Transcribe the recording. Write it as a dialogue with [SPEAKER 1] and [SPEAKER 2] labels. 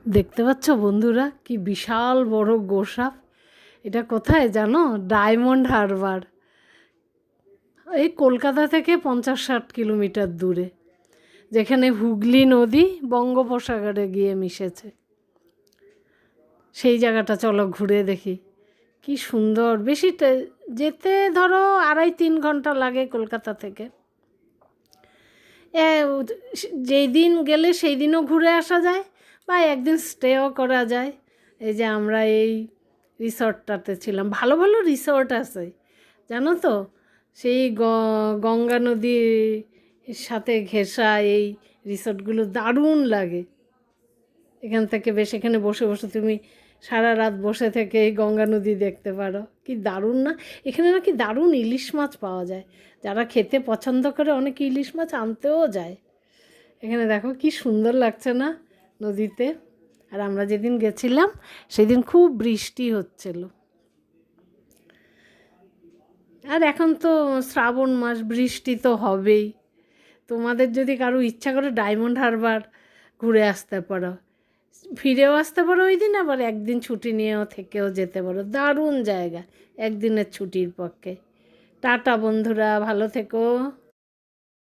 [SPEAKER 1] দেখতে পাচ্ছ বন্ধুরা, কি বিশাল বড় গোসাপ। এটা কোথায় জানো? ডায়মন্ড হারবার। এই কলকাতা থেকে 50-60 কিলোমিটার দূরে, যেখানে হুগলি নদী বঙ্গোপসাগরে গিয়ে মিশেছে। সেই জায়গাটা চলো ঘুরে দেখি। কি সুন্দর। বেশি যেতে ধরো 2.5-3 ঘন্টা লাগে কলকাতা থেকে। যেই দিন গেলে সেই দিনও ঘুরে আসা যায়, বা একদিন স্টেও করা যায়। এই যে আমরা এই রিসর্টটাতে ছিলাম। ভালো ভালো রিসর্ট আছে জানো তো, সেই গঙ্গা নদীর সাথে ঘেঁষা এই রিসর্টগুলো দারুণ লাগে। এখান থেকে বেশ, এখানে বসে বসে তুমি সারা রাত বসে থেকে এই গঙ্গা নদী দেখতে পারো। কি দারুণ না? এখানে নাকি দারুণ ইলিশ মাছ পাওয়া যায়। যারা খেতে পছন্দ করে অনেকে ইলিশ মাছ আনতেও যায়। এখানে দেখো কি সুন্দর লাগছে না নদীতে। আর আমরা যেদিন গেছিলাম সেদিন খুব বৃষ্টি হচ্ছিল। আর এখন তো শ্রাবণ মাস, বৃষ্টি তো হবেই। তোমাদের যদি কারো ইচ্ছা করে ডায়মন্ড হারবার ঘুরে আসতে পারো, ফিরেও আসতে পারো ওই দিন, আবার একদিন ছুটি নিয়েও থেকেও যেতে পারো। দারুণ জায়গা একদিনের ছুটির পক্ষে। টাটা বন্ধুরা, ভালো থেকো।